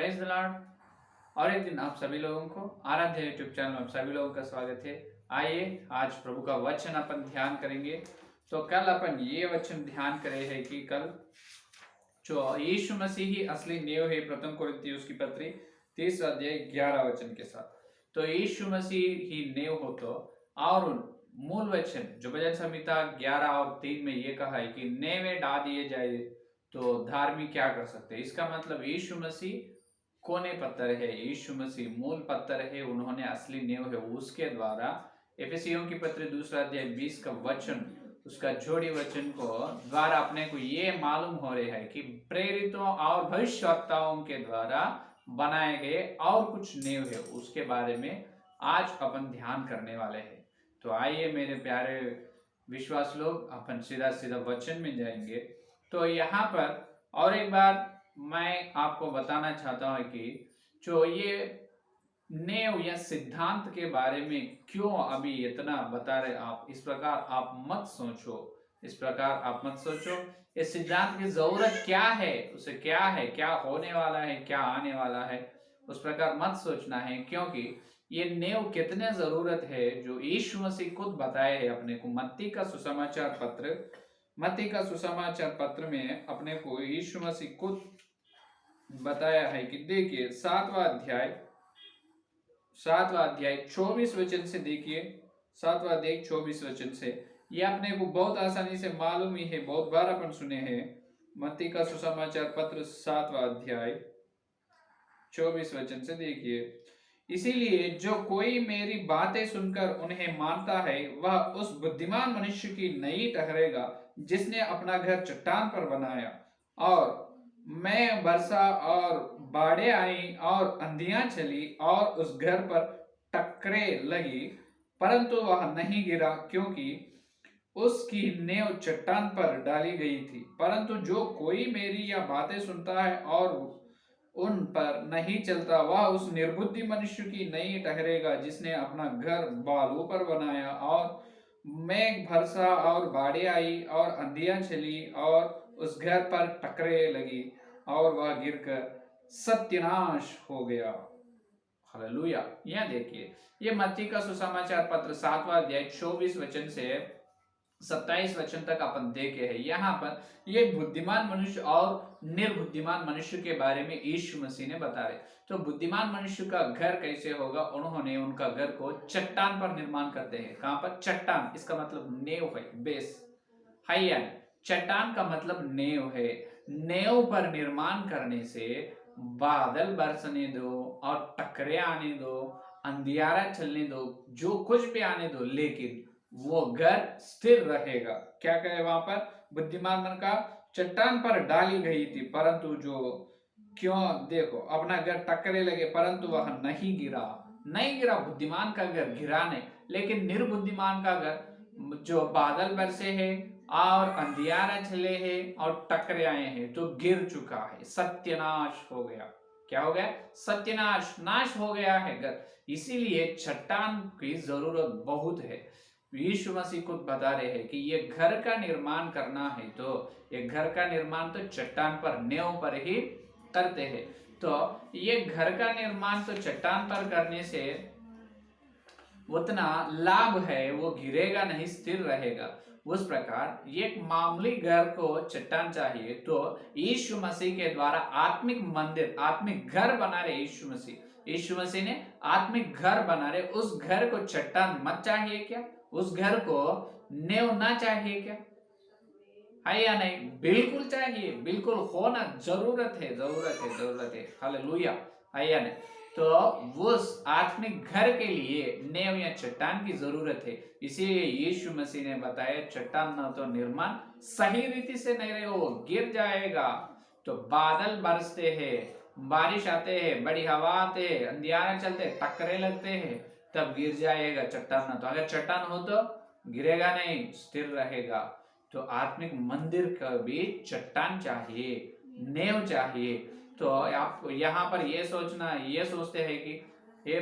Praise the Lord. और एक दिन आप सभी लोगों को आराध्य यूट्यूब चैनल में आप सभी लोगों का स्वागत है। आइए आज प्रभु का वचन अपन ध्यान करेंगे। तो कल अपन ये वचन ध्यान करे है कि कल जो यीशु मसीह ही असली नींव है, प्रथम कोरिन्थियों की पत्री 30 अध्याय 11 वचन के साथ। तो यीशु मसीह ही नींव हो तो और मूल वचन जो भजन संहिता 11 और 3 में ये कहा है कि नेवे डा दिए जाए तो धार्मिक क्या कर सकते हैं। इसका मतलब यीशु मसीह कोने पत्थर है, यीशु मसीह मूल पत्थर है, उन्होंने असली नींव है। उसके द्वारा एफेसियों की पत्री 2 अध्याय 20 का वचन, उसका जोड़ी वचन को द्वारा अपने को ये मालूम हो रहा है कि प्रेरितों और भविष्यवक्ताओं के द्वारा बनाए गए और कुछ नींव है, उसके बारे में आज अपन ध्यान करने वाले हैं। तो आइए मेरे प्यारे विश्वास लोग, अपन सीधा सीधा वचन में जाएंगे। तो यहाँ पर और एक बार मैं आपको बताना चाहता हूं कि जो ये नेव या सिद्धांत के बारे में क्यों अभी इतना बता रहे आप, इस प्रकार आप मत सोचो, इस प्रकार आप मत सोचो। इस सिद्धांत की जरूरत क्या है, उसे क्या है, क्या होने वाला है, क्या आने वाला है, उस प्रकार मत सोचना है। क्योंकि ये नेव कितने जरूरत है जो यीशु मसीह खुद बताए है अपने को। मत्ती का सुसमाचार पत्र में अपने को यीशु मसीह खुद बताया है कि देखिए 7वां अध्याय 24 वचन से, देखिए 7वां अध्याय 24 वचन से, ये अपने को बहुत आसानी से मालूम ही है, बहुत बार अपन सुने हैं। मत्ती का सुसमाचार पत्र 7वां अध्याय 24 वचन से देखिए, इसीलिए जो कोई मेरी बातें सुनकर उन्हें मानता है वह उस बुद्धिमान मनुष्य की नहीं ठहरेगा जिसने अपना घर चट्टान पर बनाया, और मैं बरसा और बाढ़ें आई और आंधियां चली और उस घर पर टक्करें लगी, परंतु वह नहीं गिरा क्योंकि उसकी नींव चट्टान पर डाली गई थी। परंतु जो कोई मेरी यह बातें सुनता है और उन पर नहीं चलता वह उस निर्बुद्धि मनुष्य की नहीं ठहरेगा जिसने अपना घर बालू पर बनाया, और मेघ बरसा और बाढ़ें आई और आंधियां चली और उस घर पर टकरे लगी और वह गिरकर सत्यानाश हो गया। हालेलुया। यह देखिए, ये मत्ती का सुसमाचार पत्र 7वां अध्याय 24 वचन से 27 वचन तक अपन देखे हैं। यहाँ पर ये बुद्धिमान मनुष्य और निर्बुद्धिमान मनुष्य के बारे में यीशु मसीह ने बता रहे। तो बुद्धिमान मनुष्य का घर कैसे होगा, उन्होंने उनका घर को चट्टान पर निर्माण करते हैं। कहां पर? चट्टान, इसका मतलब नेव है, बेस है, यानी चट्टान का मतलब नेव है। नेव पर निर्माण करने से बादल बरसने दो और टकरे आने दो, अंधियारा चलने दो, जो कुछ भी आने दो, लेकिन वो घर स्थिर रहेगा। क्या करे वहां पर? बुद्धिमान मन का चट्टान पर डाली गई थी, परंतु जो क्यों देखो अपना घर टकरे लगे, परंतु वह नहीं गिरा। बुद्धिमान का घर गिरा नहीं, लेकिन निर्बुद्धिमान का घर जो बादल बरसे है और अंधियारा चले हैं और टकरे आए हैं तो गिर चुका है, सत्यानाश हो गया। क्या हो गया? सत्यानाश, नाश हो गया है घर। इसीलिए चट्टान की जरूरत बहुत है। यीशु मसीह खुद बता रहे हैं कि ये घर का निर्माण करना है तो ये घर का निर्माण तो चट्टान पर, नेव पर ही करते हैं। तो ये घर का निर्माण तो चट्टान पर करने से उतना लाभ है, वो गिरेगा नहीं, स्थिर रहेगा। उस प्रकार एक मामूली घर को चट्टान चाहिए, तो यीशु मसीह के द्वारा आत्मिक मंदिर, आत्मिक घर बना रहे यीशु मसीह ने आत्मिक घर बना रहे। उस घर को चट्टान मत चाहिए क्या? उस घर को नेव ना चाहिए क्या? है या नहीं? बिल्कुल चाहिए, बिल्कुल होना जरूरत है। हालेलुया। है या नहीं? तो उस आत्मिक घर के लिए नेव या चट्टान की जरूरत है। इसीलिए यीशु मसीह ने बताया चट्टान न तो निर्माण सही रीति से नहीं रहे, वो गिर जाएगा। तो बादल बरसते हैं, बारिश आते हैं, बड़ी हवा आते हैं, अंधियारे चलते, टक्करे लगते हैं, तब गिर जाएगा चट्टान। न तो अगर चट्टान हो तो गिरेगा नहीं, स्थिर रहेगा। तो आत्मिक मंदिर का भी चट्टान चाहिए, नेव चाहिए। तो आप यहाँ पर ये सोचते हैं कि ये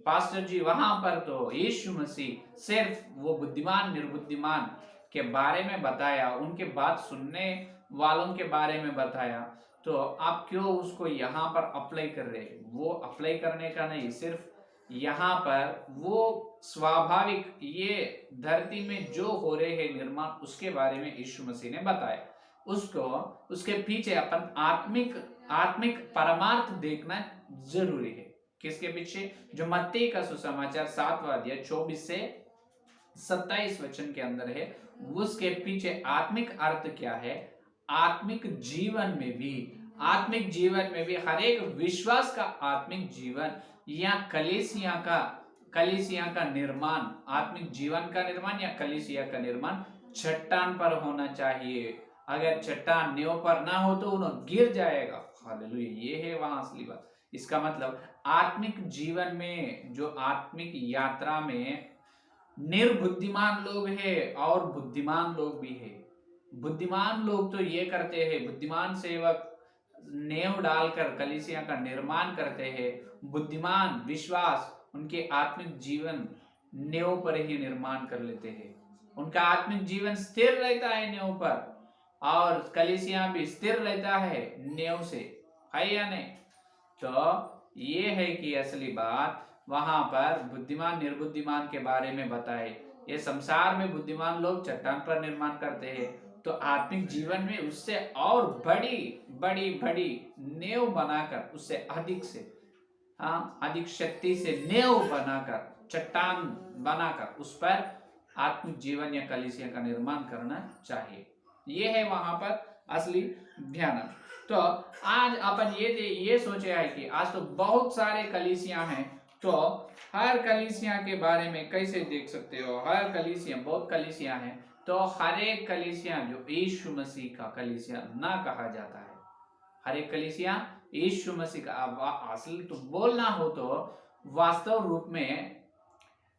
पास्टर जी वहां पर तो यीशु मसीह सिर्फ वो बुद्धिमान निर्बुद्धिमान के बारे में बताया, उनके बात सुनने वालों के बारे में बताया। तो आप क्यों उसको यहाँ पर अप्लाई कर रहे हैं? वो अप्लाई करने का नहीं, सिर्फ यहाँ पर वो स्वाभाविक ये धरती में जो हो रहे हैं निर्माण, उसके बारे में यीशु मसीह ने बताया। उसको उसके पीछे अपन आत्मिक आत्मिक परमार्थ देखना जरूरी है। किसके पीछे? जो मत्ती का सुसमाचार 7वां अध्याय 24 से 27 वचन के अंदर है, उसके पीछे आत्मिक अर्थ क्या है। आत्मिक जीवन में भी हर एक विश्वास का आत्मिक जीवन या कलीसिया का निर्माण, आत्मिक जीवन का निर्माण या कलीसिया का निर्माण चट्टान पर होना चाहिए। अगर चट्टान नींव पर ना हो तो उन्हें गिर जाएगा। हालेलुया, ये है वहां असली बात। इसका मतलब आत्मिक जीवन में, जो आत्मिक यात्रा में निर्बुद्धिमान लोग हैं और बुद्धिमान लोग भी है। बुद्धिमान लोग तो ये करते हैं, बुद्धिमान सेवक नेव डालकर कलीसिया का निर्माण करते हैं। बुद्धिमान विश्वास उनके आत्मिक जीवन नेव पर ही निर्माण कर लेते हैं। उनका आत्मिक जीवन स्थिर रहता है नेव पर, और कलीसिया भी स्थिर रहता है नेव से, है या नहीं? तो ये है कि असली बात वहां पर बुद्धिमान निर्बुद्धिमान के बारे में बताए। ये संसार में बुद्धिमान लोग चट्टान पर निर्माण करते हैं, तो आत्मिक जीवन में उससे और बड़ी बड़ी बड़ी नेव बनाकर, उससे अधिक से अधिक शक्ति से नेव बनाकर, चट्टान बनाकर उस पर आत्मिक जीवन या कलीसिया का निर्माण करना चाहिए। ये है वहां पर असली ध्यान। तो आज अपन ये सोचे है कि आज तो बहुत सारे कलीसिया हैं, तो हर कलीसिया के बारे में कैसे देख सकते हो? हर कलीसिया, बहुत कलीसिया हैं, तो हर एक कलीसिया जो यीशु मसीह का कलीसिया ना कहा जाता है, हर एक कलीसिया यीशु मसीह का असल तो बोलना हो तो वास्तव रूप में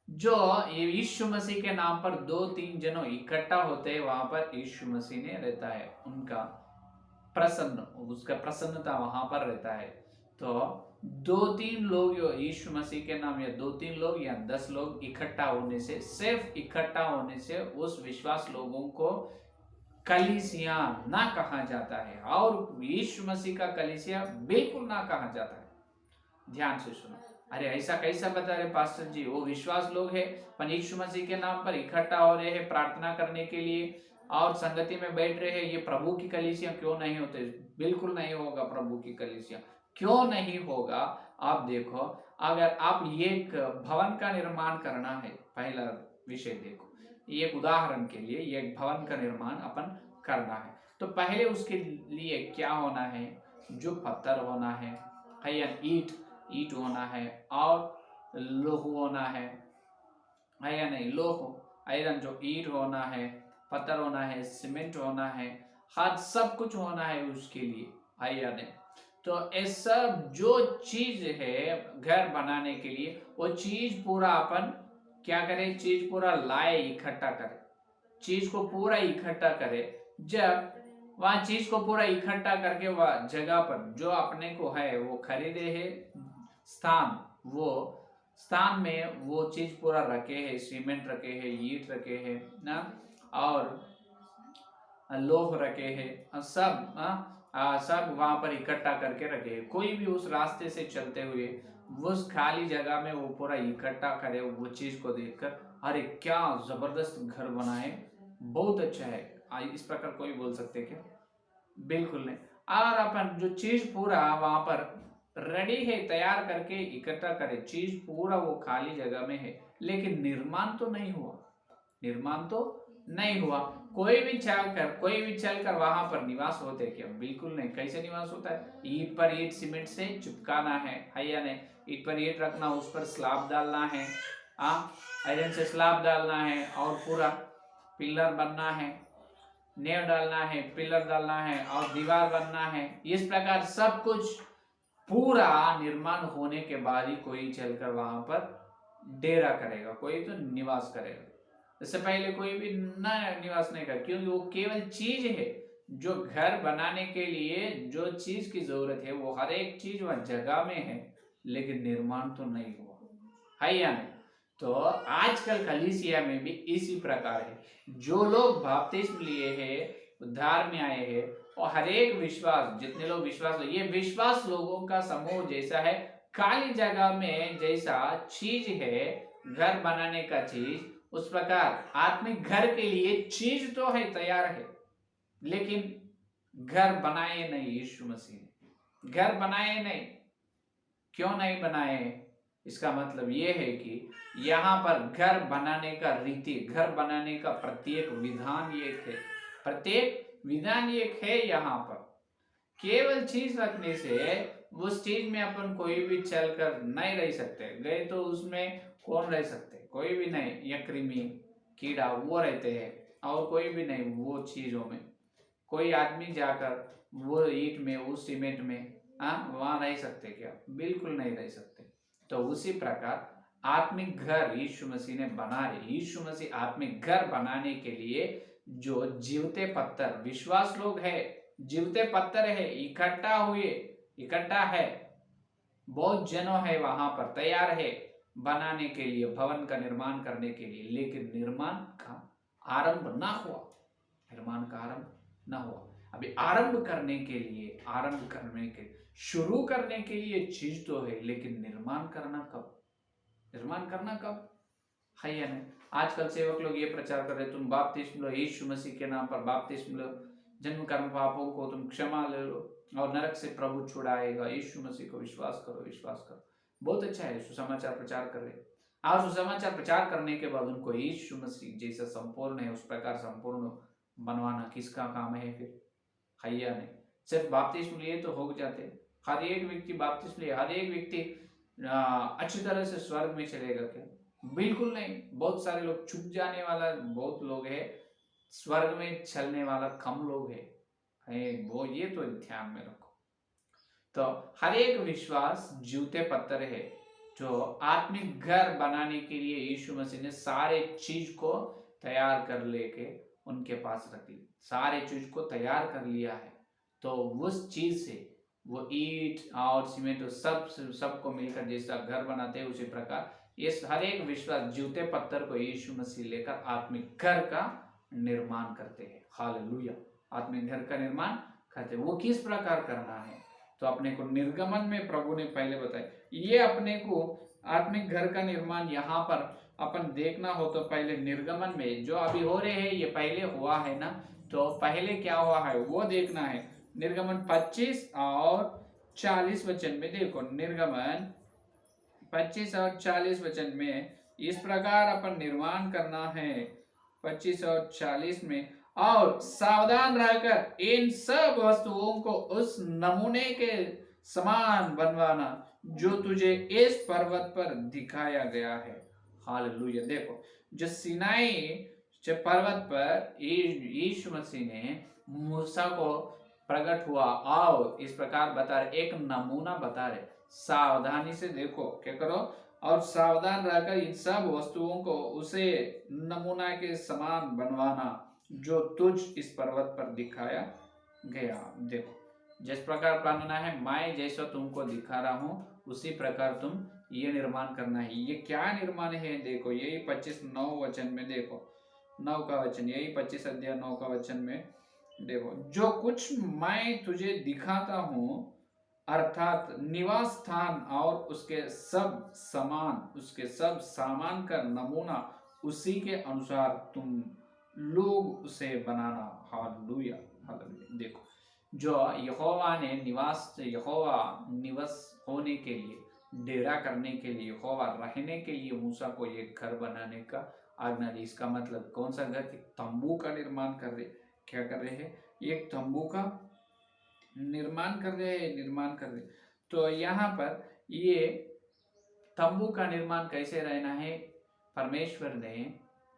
जो यीशु मसीह के नाम पर 2-3 जनों इकट्ठा होते हैं, वहां पर यीशु मसीह ने रहता है, उनका उसका प्रसन्नता वहां पर रहता है। तो 2-3 लोग यीशु मसीह के नाम, या 2-3 लोग या 10 लोग इकट्ठा होने से, सिर्फ इकट्ठा होने से उस विश्वास लोगों को कलीसिया ना कहा जाता है, और यीशु मसीह का कलीसिया बिल्कुल ना कहा जाता है। ध्यान से सुनो। अरे ऐसा कैसा बता रहे पास्टर जी? वो विश्वास लोग है, पर यीशु मसीह के नाम पर इकट्ठा हो रहे हैं प्रार्थना करने के लिए और संगति में बैठ रहे हैं, ये प्रभु की कलीसिया क्यों नहीं होते? बिल्कुल नहीं होगा प्रभु की कलीसिया। क्यों नहीं होगा? आप देखो, अगर आप ये भवन का निर्माण करना है, पहला विषय देखो, ये उदाहरण के लिए ये भवन का निर्माण अपन करना है, तो पहले उसके लिए क्या होना है? जो पत्थर होना है या ईट होना है, और लोह होना है या नहीं? लोह आयरन, जो ईट होना है, पत्थर होना है, सीमेंट होना है, हर सब कुछ होना है उसके लिए, है या नहीं? तो ऐसा जो चीज है घर बनाने के लिए, वो चीज पूरा अपन क्या करें? चीज पूरा लाए, इकट्ठा करें, चीज को पूरा इकट्ठा करें। जब वहां चीज को पूरा इकट्ठा करके वह जगह पर जो अपने को है वो खरीदे है स्थान, वो स्थान में वो चीज पूरा रखे है, सीमेंट रखे है, ईट रखे है ना, और लोह रखे है, सब वहां पर इकट्ठा करके रखे है। कोई भी उस रास्ते से चलते हुए उस खाली जगह में वो पूरा इकट्ठा करे, वो चीज को देखकर अरे क्या जबरदस्त घर बना है, बहुत अच्छा है, इस प्रकार कोई बोल सकते क्या? बिल्कुल नहीं। और अपन जो चीज पूरा वहां पर रेडी है, तैयार करके इकट्ठा करे, चीज पूरा वो खाली जगह में है, लेकिन निर्माण तो नहीं हुआ, निर्माण तो नहीं हुआ। कोई भी चलकर वहां पर निवास होते क्या? बिल्कुल नहीं। कैसे निवास होता है? ईट पर ईट सीमेंट से चिपकाना है या नहीं? ईट पर ईट रखना, उस पर स्लैब डालना है, आयरन से स्लैब डालना है, और पूरा पिलर बनना है, नेव डालना है, पिलर डालना है, और दीवार बनना है। इस प्रकार सब कुछ पूरा निर्माण होने के बाद ही कोई चलकर वहां पर डेरा करेगा, कोई तो निवास करेगा। इससे पहले कोई भी निवास नहीं कर, क्योंकि वो केवल चीज है। जो घर बनाने के लिए जो चीज की जरूरत है, वो हर एक चीज वह जगह में है, लेकिन निर्माण तो नहीं हुआ, है या नहीं? तो आजकल कलीसिया में भी इसी प्रकार है। जो लोग बपतिस्म लिए हैं, उद्धार में आए हैं, और हर एक विश्वास, जितने लोग विश्वास, ये विश्वास लोगों का समूह जैसा है, खाली जगह में जैसा चीज है, घर बनाने का चीज, उस प्रकार आत्मिक घर के लिए चीज तो है, तैयार है, लेकिन घर बनाए नहीं। यीशु मसीह ने घर बनाए नहीं। क्यों नहीं बनाए? इसका मतलब यह है कि यहाँ पर घर बनाने का रीति, घर बनाने का प्रत्येक विधान एक है, प्रत्येक विधान एक है। यहाँ पर केवल चीज रखने से उस चीज में अपन कोई भी चल कर नहीं रह सकते। गए तो उसमें कौन रह सकते? कोई भी नहीं। या कृमि कीड़ा वो रहते हैं, और कोई भी नहीं वो चीजों में। कोई आदमी जाकर वो ईंट में, उस सीमेंट में वहां रह सकते क्या? बिल्कुल नहीं रह सकते। तो उसी प्रकार आत्मिक घर यीशु मसीह ने बनाए। यीशु मसीह आत्मिक घर बनाने के लिए जो जीवते पत्थर, विश्वास लोग है, जीवते पत्थर है, इकट्ठा है, बहुत जनों है वहां पर, तैयार है बनाने के लिए, भवन का निर्माण करने के लिए, लेकिन निर्माण का आरंभ ना हुआ। निर्माण का आरंभ ना हुआ। अभी आरंभ करने के लिए, शुरू करने के लिए चीज तो है, लेकिन निर्माण करना कब? निर्माण करना कब? है या नहीं? आजकल सेवक लोग ये प्रचार कर रहे, तुम बपतिस्म लो, यीशु मसीह के नाम पर बपतिस्म लो, जन्म कर्म पापों को तुम क्षमा ले लो और नरक से प्रभु छुड़ाएगा, यीशु मसीह को विश्वास करो, विश्वास करो। बहुत अच्छा है, सुसमाचार प्रचार कर रहे। और सुसमाचार प्रचार करने के बाद उनको यीशु मसीह जैसा संपूर्ण है उस प्रकार संपूर्ण बनवाना किसका काम है फिर? है या नहीं? सिर्फ बपतिस्म लिए तो हो जाते? हर एक व्यक्ति बपतिस्म लिए, हर एक व्यक्ति अच्छी तरह से स्वर्ग में चलेगा क्या? बिल्कुल नहीं। बहुत सारे लोग, छुप जाने वाला बहुत लोग है, स्वर्ग में चलने वाला कम लोग है वो, ये तो ध्यान में रखो। तो हर एक विश्वास जूते पत्थर है जो आत्मिक घर बनाने के लिए यीशु मसीह ने सारे चीज को तैयार कर लेके उनके पास रख ली, सारे चीज को तैयार कर लिया है। तो उस चीज से वो ईंट और सीमेंट सबको मिलकर जैसा घर बनाते हैं, उसी प्रकार ये हर एक विश्वास जूते पत्थर को यीशु मसीह लेकर आत्मिक घर का निर्माण करते हैं। हालेलुया। आत्मिक घर का निर्माण करते हैं। वो किस प्रकार करना है? तो अपने को निर्गमन में प्रभु ने पहले बताया। ये अपने को आत्मिक घर का निर्माण यहाँ पर अपन देखना हो तो पहले निर्गमन में जो अभी हो रहे हैं, ये पहले हुआ है ना, तो पहले क्या हुआ है वो देखना है। निर्गमन 25 और 40 वचन में देखो, निर्गमन 25 और 40 वचन में इस प्रकार अपन निर्माण करना है। 25 और 40 में, और सावधान रहकर इन सब वस्तुओं को उस नमूने के समान बनवाना जो तुझे इस पर्वत पर दिखाया गया है। हालेलुया। देखो, जो सिनाई जो पर्वत पर यीशु मसीह ने मूसा को प्रकट हुआ और इस प्रकार बता रहे, एक नमूना बता रहे, सावधानी से देखो, क्या करो, और सावधान रहकर इन सब वस्तुओं को उसे नमूना के समान बनवाना जो तुझ इस पर्वत पर दिखाया गया। देखो, जिस प्रकार बनाना है, मैं जैसा तुमको दिखा रहा हूं उसी प्रकार तुम ये निर्माण करना है। ये क्या निर्माण है? देखो, यही 25:9 वचन में देखो, 9 का वचन, यही 25 अध्याय 9 का वचन में देखो, जो कुछ मैं तुझे दिखाता हूं, अर्थात निवास स्थान और उसके सब सामान का नमूना, उसी के अनुसार तुम लोग उसे बनाना। Hallelujah, hallelujah. देखो, जो यहोवा निवास होने के लिए, डेरा करने के लिए, यहोवा रहने के लिए मूसा को एक घर बनाने का आज्ञा दी। इसका मतलब कौन सा घर? एक तंबू का निर्माण कर रहे। क्या कर रहे हैं? एक तंबू का निर्माण कर रहे। तो यहाँ पर ये तंबू का निर्माण कैसे रहना है, परमेश्वर ने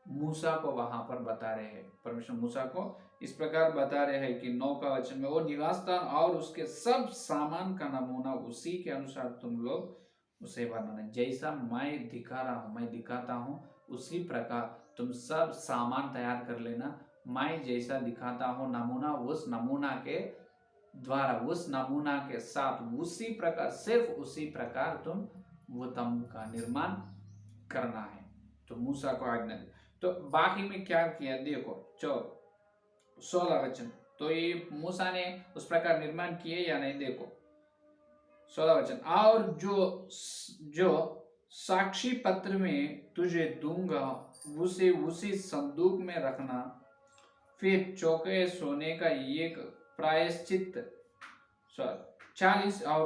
मूसा को वहां पर बता रहे हैं। परमेश्वर मूसा को इस प्रकार बता रहे हैं कि 9 का वचन में, वो निवास स्थान और उसके सब सामान का नमूना, उसी के अनुसार तुम लोग उसे बनाना। जैसा मैं दिखाता हूँ उसी प्रकार तुम सब सामान तैयार कर लेना। मैं जैसा दिखाता हूँ नमूना, उस नमूना के द्वारा, उस नमूना के साथ, उसी प्रकार, सिर्फ उसी प्रकार तुम वो तंबू का निर्माण करना है। तो मूसा को आज्ञा दी। तो बाकी में क्या किया देखो, 16 वचन, तो ये मूसा ने उस प्रकार निर्माण किए या नहीं? देखो 16 वचन, और जो साक्षी पत्र में तुझे दूंगा उसे उसी संदूक में रखना, फिर चौके सोने का एक प्रायश्चित 40 और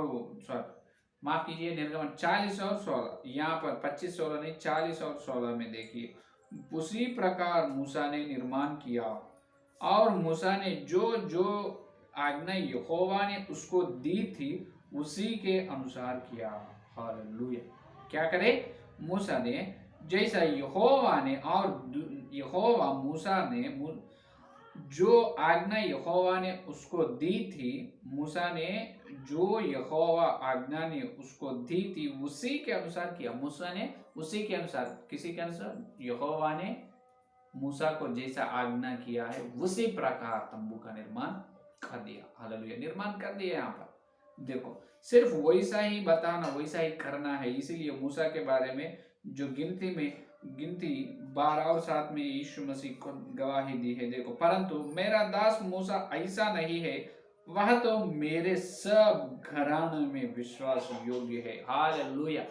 माफ कीजिए निर्गमन 40 और 16, यहाँ पर 25-16 नहीं 40 और 16 में देखिए, उसी प्रकार मूसा ने निर्माण किया और मूसा ने जो जो आज्ञा यहोवा ने उसको दी थी उसी के अनुसार किया। हालेलुया। क्या करे? मूसा ने जैसा यहोवा ने, और यहोवा मूसा ने जो आज्ञा यहोवा ने उसको दी थी, मूसा ने जो यहोवा आज्ञा ने उसको दी थी उसी के अनुसार किया। मूसा ने उसी के अनुसार, किसी के अनुसार? यहोवा ने मूसा को जैसा आज्ञा किया है उसी प्रकार तंबू का निर्माण कर दिया। हालेलुया। निर्माण कर दिया। यहाँ पर देखो सिर्फ वैसा ही बताना, वैसा ही करना है। इसीलिए मूसा के बारे में जो गिनती 12 और 7 में यीशु मसीह को गवाही दी है। देखो, परंतु मेरा दास मूसा ऐसा नहीं है, वह तो मेरे सब घराने में विश्वास योग्य है। हालेलुया।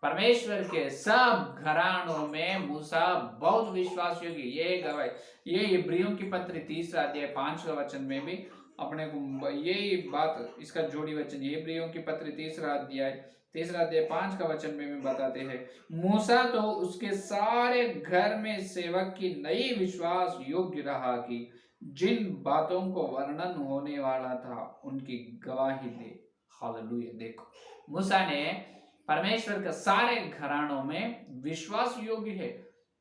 परमेश्वर के सब घरानों में मूसा बहुत विश्वास योग्य। ये गवाही, ये इब्रियों की पत्री 3 अध्याय 5 वचन में भी अपने को यही बात, इसका जोड़ी वचन इब्रियों की पत्री 3 अध्याय 5 का वचन में भी बताते हैं, मूसा तो उसके सारे घर में सेवक की नई विश्वास योग्य रहा कि जिन बातों को वर्णन होने वाला था उनकी गवाही दे। हालेलुया। देखो, मूसा ने परमेश्वर के सारे घरानों में विश्वास योग्य है।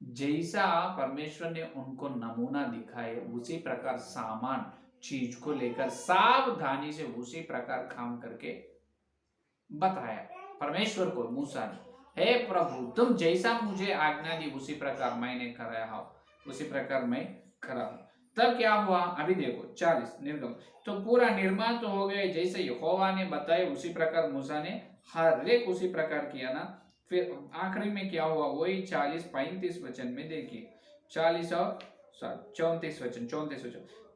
जैसा परमेश्वर ने उनको नमूना दिखाए उसी प्रकार सामान चीज को लेकर सावधानी से उसी प्रकार काम करके बताया परमेश्वर को मूसा ने, हे प्रभु तुम जैसा मुझे आज्ञा दी उसी प्रकार मैंने कराया हूं, उसी प्रकार मैं करा हूं। तब क्या हुआ? अभी देखो 40 निर्गम, तो पूरा निर्माण तो हो गया जैसे यहोवा ने बताया उसी प्रकार मूसा ने हर एक उसी प्रकार किया ना। फिर आखिरी में क्या हुआ? वही 40-35 वचन में देखिए, 40 और 34 वचन,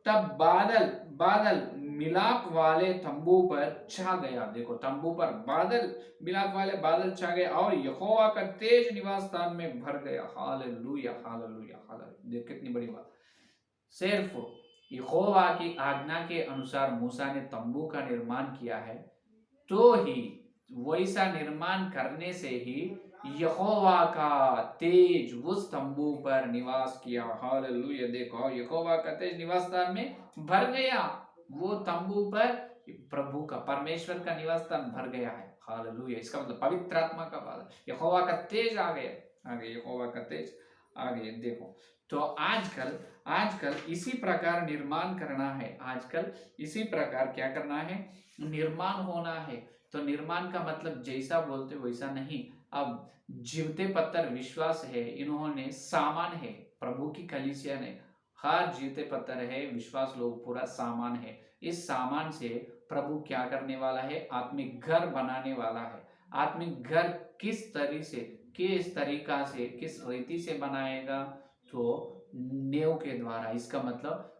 तब बादल मिलाप वाले तंबू पर छा गया। देखो, तंबू पर बादल, मिलाप वाले बादल छा गए और यहोवा का तेज निवास स्थान में भर गया। Hallelujah, hallelujah, hallelujah. देखो कितनी बड़ी बात। सिर्फ यहोवा की आज्ञा के अनुसार मूसा ने तंबू का निर्माण किया है, तो ही वैसा निर्माण करने से ही यहोवा का तेज उस तंबू पर निवास किया। हालेलुया। देखो, यहोवा का तेज निवास स्थान में भर गया। वो तंबू पर प्रभु का, परमेश्वर का निवास स्थान भर गया है। हालेलुया। इसका मतलब पवित्र आत्मा का बादल, यहोवा का तेज आ गया, यहोवा का तेज आ गए। देखो, तो आजकल इसी प्रकार निर्माण करना है। आजकल इसी प्रकार क्या करना है? निर्माण होना है। तो निर्माण का मतलब जैसा बोलते वैसा नहीं। अब जीवते पत्थर विश्वास है, इन्होंने सामान है, प्रभु की कलीसिया ने हर जीवते पत्थर है, विश्वास लोग पूरा सामान है। इस सामान से प्रभु क्या करने वाला है? आत्मिक घर बनाने वाला है। आत्मिक घर किस तरीका से, किस रीति से बनाएगा? तो नेव के द्वारा, इसका मतलब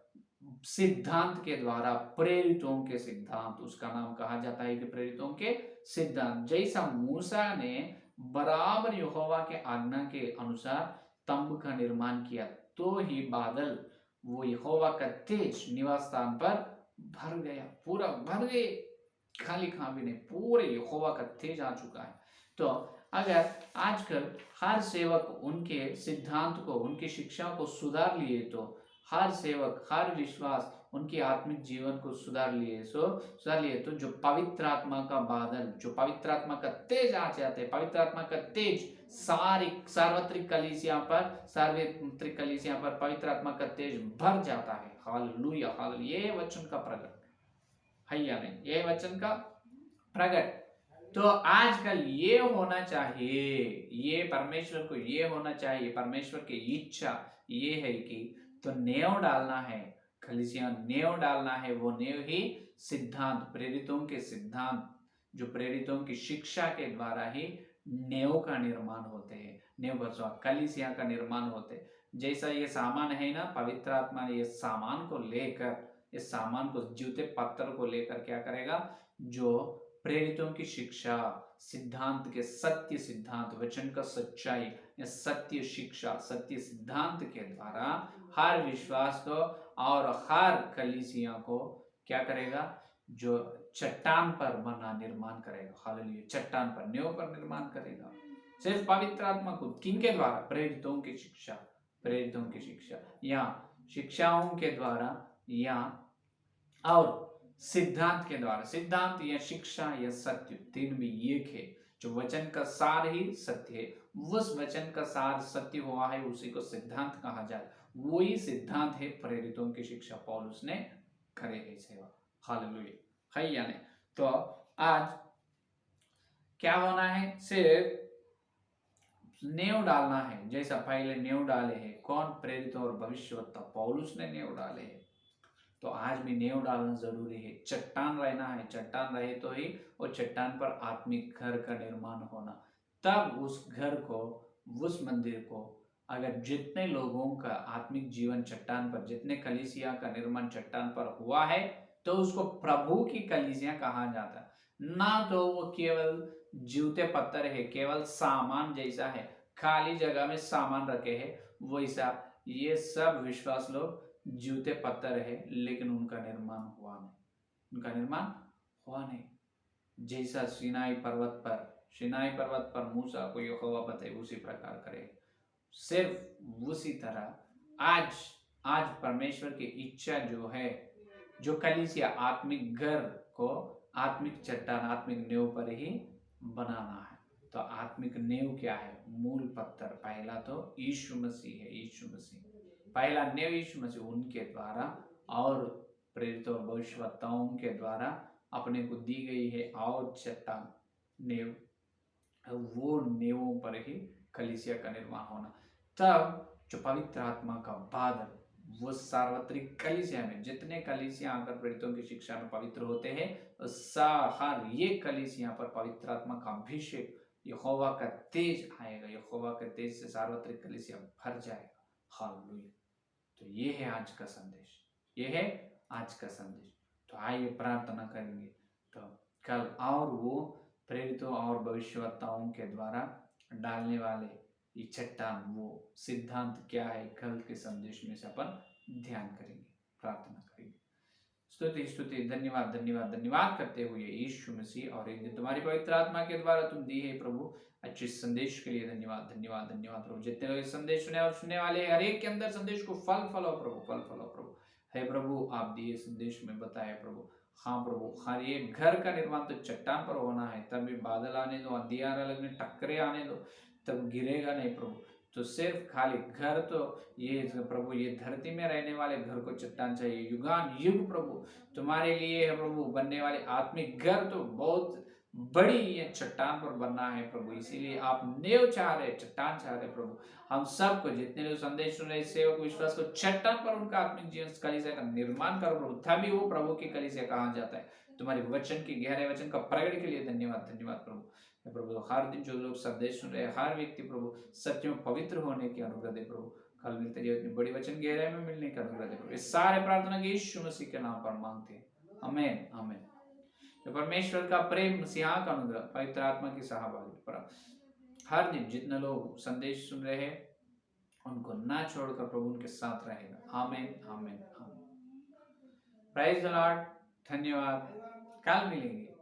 सिद्धांत के द्वारा, प्रेरितों के सिद्धांत, उसका नाम कहा जाता है कि प्रेरितों के सिद्धांत। जैसा मूसा ने बराबर यहोवा के आज्ञा के अनुसार तंबू का निर्माण किया, तो ही बादल, वो यहोवा का तेज निवास स्थान पर भर गया, पूरा भर गए, खाली भी नहीं, पूरे यहोवा का तेज आ चुका है। तो अगर आजकल हर सेवक उनके सिद्धांत को, उनकी शिक्षा को सुधार लिए, तो हर सेवक, हर विश्वास उनकी आत्मिक जीवन को सुधार लिए तो जो पवित्र आत्मा का बादल, जो पवित्र आत्मा का तेज आ जाते हैं, पवित्र आत्मा का तेज सार्वत्रिक कलीसिया पर पवित्र आत्मा का तेज भर जाता है। Hallelujah, hallelujah. ये वचन का प्रकट है या नहीं? ये वचन का प्रकट। तो आजकल ये होना चाहिए, ये परमेश्वर को ये होना चाहिए, परमेश्वर की इच्छा ये है कि तो नेव डालना है, कलीसिया नेव डालना है। वो नेव ही सिद्धांत, प्रेरितों के सिद्धांत, जो प्रेरितों की शिक्षा के द्वारा ही नेव का निर्माण होते हैं, नेव कलीसिया का निर्माण होते हैं। जैसा ये सामान है ना, पवित्र आत्मा ने ये सामान को लेकर इस सामान को, जूते पत्थर को लेकर क्या करेगा, जो प्रेरितों की शिक्षा, सिद्धांत के सत्य सिद्धांत, वचन का सच्चाई या सत्य शिक्षा, सत्य सिद्धांत के द्वारा हर विश्वास को और हर कलीसिया को क्या करेगा, जो चट्टान पर बना निर्माण करेगा। हालेलुया, चट्टान पर, नींव पर निर्माण करेगा। सिर्फ पवित्र आत्मा को, किनके द्वारा, प्रेरितों की शिक्षा, प्रेरितों की शिक्षा या शिक्षाओं के द्वारा या और सिद्धांत के द्वारा। सिद्धांत या शिक्षा या सत्य, तीन भी एक है। जो वचन का सार ही सत्य है, उस वचन का सार सत्य हुआ है, उसी को सिद्धांत कहा जाए। वही सिद्धांत है प्रेरितों की शिक्षा, पौलुस ने करे है सेवा। हालेलुया, है या नहीं? तो आज क्या होना है, सिर्फ नींव डालना है। जैसा पहले नींव डाले हैं, कौन, प्रेरित और भविष्यवक्ता पौलुस ने नींव डाले हैं, तो आज भी नींव डालना जरूरी है। चट्टान रहना है, चट्टान रहे तो ही वो चट्टान पर आत्मिक घर का निर्माण होना। तब उस घर को, उस मंदिर को, अगर जितने लोगों का आत्मिक जीवन चट्टान पर, जितने कलीसिया का निर्माण चट्टान पर हुआ है, तो उसको प्रभु की कलीसिया कहा जाता है। ना तो वो केवल जूते पत्थर है, केवल सामान जैसा है, खाली जगह में सामान रखे है वैसा। ये सब विश्वास लोग जूते पत्थर है, लेकिन उनका निर्माण हुआ नहीं, उनका निर्माण हुआ नहीं। जैसा सिनाई पर्वत पर मूसा को यहोवा बताए, उसी प्रकार करे। सिर्फ उसी तरह आज परमेश्वर की इच्छा जो है, जो कलीसिया आत्मिक घर को आत्मिक चट्टान, आत्मिक नींव पर ही बनाना है। तो आत्मिक नींव क्या है, मूल पत्थर पहला तो यीशु मसीह है। यीशु मसीह पहला नींव, यीशु मसीह, उनके द्वारा और प्रेरित और भविष्यवक्ताओं के द्वारा अपने को दी गई है। और चट्टान नींव, वो नींवों पर ही कलीसिया का निर्माण होना। तब जो पवित्र आत्मा का बादल, वो सार्वत्रिक कलीसिया में, जितने कलीसिया आकर प्रेरितों की शिक्षा में पवित्र होते हैं, हर ये कलीसिया पर पवित्र आत्मा का अभिषेक, यहोवा का तेज आएगा। यहोवा के तेज से सार्वत्रिक कलीसिया भर जाएगा। हालेलुया। तो ये है आज का संदेश, ये है आज का संदेश। तो आइए प्रार्थना करेंगे। तो कल और वो प्रेरितों और भविष्यवक्ताओं के द्वारा डालने वाले ये चट्टान, वो सिद्धांत क्या है, कल के संदेश में से अपन ध्यान करेंगे, प्रार्थना करेंगे। स्तुति धन्यवाद धन्यवाद धन्यवाद करते हुए यीशु मसीह, और एक दिन तुम्हारी पवित्र आत्मा के द्वारा तुम दी है प्रभु अच्छे संदेश के लिए धन्यवाद धन्यवाद धन्यवाद प्रभु। जितने लोग संदेश सुने और सुनने वाले हर एक के अंदर संदेश को फल फलो प्रभु, फल फलो प्रभु। हे प्रभु, आप दिए संदेश में बताए प्रभु, हाँ प्रभु, हर एक घर का निर्माण तो चट्टान पर होना है। तभी बादल आने दो, अंधियारा लगने, टक्करे आने दो, तब गिरेगा नहीं प्रभु। तो सिर्फ खाली घर, तो ये प्रभु, ये धरती में रहने वाले घर को चट्टान चाहिए। युगान युग प्रभु तुम्हारे लिए है प्रभु, बनने वाले आत्मिक घर तो बहुत बड़ी ये चट्टान पर बनना है प्रभु। इसीलिए आप नींव चाह रहे, चट्टान चाह रहे प्रभु। हम सबको, जितने लोग संदेश सुन रहे, सेवक विश्वास को, चट्टान पर उनका आत्मिक जीवन कलीसिया का निर्माण करो प्रभु। तभी वो प्रभु की कलीसिया कहा जाता है। तुम्हारे वचन की, गहरे वचन का प्रकट के लिए धन्यवाद धन्यवाद प्रभु। प्रभु हर दिन जो लोग संदेश सुन रहे, हर व्यक्ति प्रभु सत्य में पवित्र होने की अनुग्रह दे प्रभु। कल मिलते जीवन बड़ी वचन गहराई में मिलने का अनुग्रह दे प्रभु। इस सारे प्रार्थना के यीशु मसीह के नाम पर मांगते हैं, आमीन आमीन। तो परमेश्वर का प्रेम, मसीहा का अनुग्रह, पवित्र आत्मा की सहभागिता पर हर दिन जितने लोग संदेश सुन रहे हैं, उनको ना छोड़कर प्रभु उनके साथ रहेगा। आमीन आमीन आमीन। प्राइज द लॉर्ड, धन्यवाद। कल मिलेंगे।